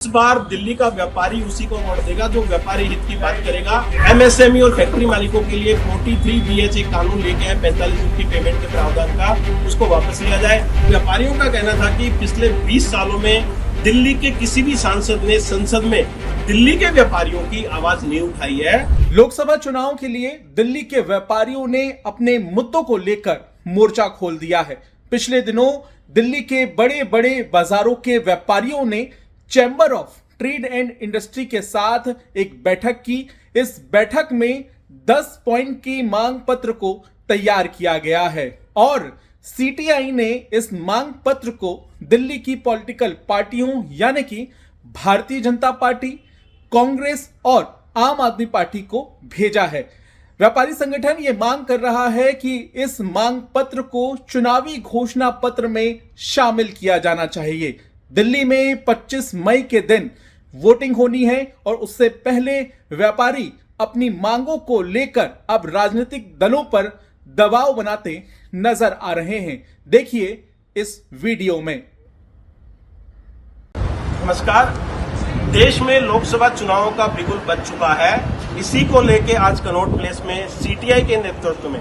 इस बार दिल्ली का व्यापारी उसी को वोट देगा जो व्यापारी हित की बात करेगा। एमएसएमई और फैक्ट्री मालिकों के लिए 43 बीएच एक कानून लेके आए 45 दिन की पेमेंट के प्रावधान का, उसको वापस लिया जाए। व्यापारियों का कहना था कि पिछले 20 सालों में दिल्ली के किसी भी सांसद ने संसद में दिल्ली के व्यापारियों की आवाज नहीं उठाई है। लोकसभा चुनाव के लिए दिल्ली के व्यापारियों ने अपने मुद्दों को लेकर मोर्चा खोल दिया है। पिछले दिनों दिल्ली के बड़े बड़े बाजारों के व्यापारियों ने chamber of trade and industry के साथ एक बैठक की। इस बैठक में 10 पॉइंट की मांग पत्र को तैयार किया गया है और सीटीआई ने इस मांग पत्र को दिल्ली की पॉलिटिकल पार्टियों यानी कि भारतीय जनता पार्टी, कांग्रेस और आम आदमी पार्टी को भेजा है। व्यापारी संगठन ये मांग कर रहा है कि इस मांग पत्र को चुनावी घोषणा पत्र में शामिल किया जाना चाहिए। दिल्ली में 25 मई के दिन वोटिंग होनी है और उससे पहले व्यापारी अपनी मांगों को लेकर अब राजनीतिक दलों पर दबाव बनाते नजर आ रहे हैं। देखिए इस वीडियो में। नमस्कार। देश में लोकसभा चुनावों का बिगुल बज चुका है। इसी को लेके आज कनॉट प्लेस में सीटीआई के नेतृत्व में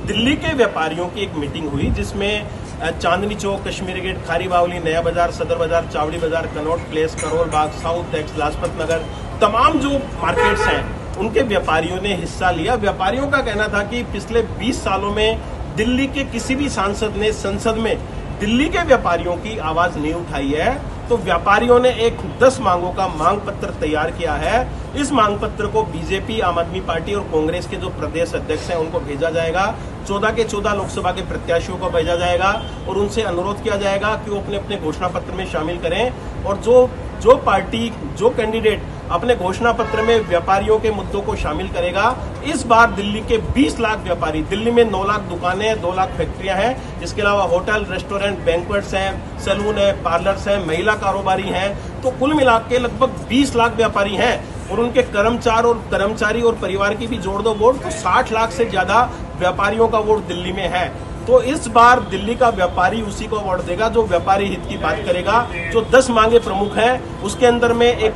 दिल्ली के व्यापारियों की एक मीटिंग हुई, जिसमें चांदनी चौक, कश्मीरी गेट, खारी बावली, नया बाजार, सदर बाजार, चावड़ी बाजार, Connaught place, Karol Bagh, south x, Lajpat Nagar, तमाम जो मार्केट्स हैं उनके व्यापारियों ने हिस्सा लिया। व्यापारियों का कहना था कि पिछले 20 सालों में दिल्ली के किसी भी सांसद ने संसद में दिल्ली के व्यापारियों की आवाज नहीं उठाई है। तो व्यापारियों ने एक 10 मांगों का मांग पत्र तैयार किया है। इस मांग पत्र को बीजेपी, आम आदमी पार्टी और कांग्रेस के जो प्रदेश अध्यक्ष हैं उनको भेजा जाएगा। 14 के 14 लोकसभा के प्रत्याशियों को भेजा जाएगा और उनसे अनुरोध किया जाएगा कि वो अपने अपने घोषणा पत्र में शामिल करें। और जो पार्टी, जो कैंडिडेट अपने घोषणा पत्र में व्यापारियों के मुद्दों को शामिल करेगा, इस बार दिल्ली के 20 लाख व्यापारी, दिल्ली में 9 लाख दुकानें, 2 लाख फैक्ट्रियां हैं, इसके अलावा होटल, रेस्टोरेंट, बैंक्वेट्स हैं, सैलून है, पार्लर्स हैं, महिला कारोबारी हैं, तो कुल मिला के लगभग 20 लाख व्यापारी हैं। और उनके कर्मचारी और परिवार की भी जोड़ दो वोट, तो 60 लाख से ज्यादा व्यापारियों का वोट दिल्ली में है। तो इस बार दिल्ली का व्यापारी उसी को वोट देगा जो व्यापारी हित की बात करेगा। जो 10 मांगे प्रमुख हैं उसके अंदर में एक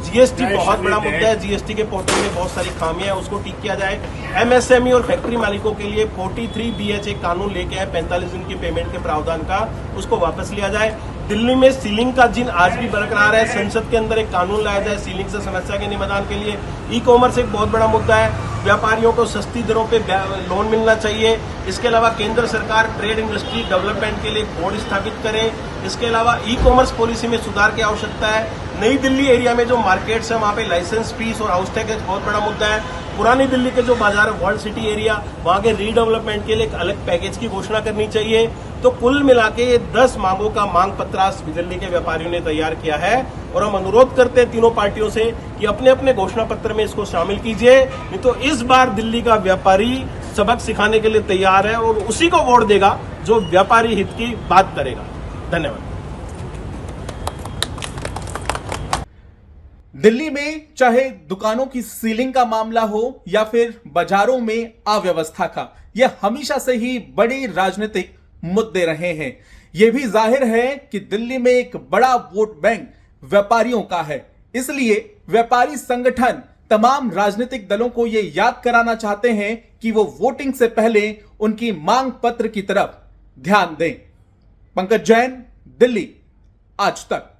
जीएसटी बहुत बड़ा मुद्दा है। जीएसटी के पोर्टल में बहुत सारी खामियां हैं, उसको ठीक किया जाए। एमएसएमई और फैक्ट्री मालिकों के लिए 43 बीएच एक कानून लेके आए 45 दिन की पेमेंट के प्रावधान का, उसको वापस लिया जाए। दिल्ली में सीलिंग का जिन आज भी बरकरार है, संसद के अंदर एक कानून लाया जाए सीलिंग से समस्या के निदान के लिए। ई कॉमर्स एक बहुत बड़ा मुद्दा है, व्यापारियों को सस्ती दरों पे लोन मिलना चाहिए। इसके अलावा केंद्र सरकार ट्रेड इंडस्ट्री डेवलपमेंट के लिए बोर्ड स्थापित करे। इसके अलावा ई कॉमर्स पॉलिसी में सुधार की आवश्यकता है। नई दिल्ली एरिया में जो मार्केट्स है वहाँ पे लाइसेंस फीस और हाउस टैक्स एक बहुत बड़ा मुद्दा है। पुरानी दिल्ली के जो बाजार है, वर्ल्ड सिटी एरिया, वहाँ के रीडेवलपमेंट के लिए एक अलग पैकेज की घोषणा करनी चाहिए। तो कुल मिला के ये 10 मांगों का मांग पत्र आज दिल्ली के व्यापारियों ने तैयार किया है और हम अनुरोध करते हैं तीनों पार्टियों से कि अपने अपने घोषणा पत्र में इसको शामिल कीजिए। नहीं तो इस बार दिल्ली का व्यापारी सबक सिखाने के लिए तैयार है और उसी को वोट देगा जो व्यापारी हित की बात करेगा। धन्यवाद। दिल्ली में चाहे दुकानों की सीलिंग का मामला हो या फिर बाजारों में अव्यवस्था का, यह हमेशा से ही बड़े राजनीतिक मुद्दे रहे हैं। यह भी जाहिर है कि दिल्ली में एक बड़ा वोट बैंक व्यापारियों का है, इसलिए व्यापारी संगठन तमाम राजनीतिक दलों को यह याद कराना चाहते हैं कि वो वोटिंग से पहले उनकी मांग पत्र की तरफ ध्यान दें। पंकज जैन, दिल्ली आज तक।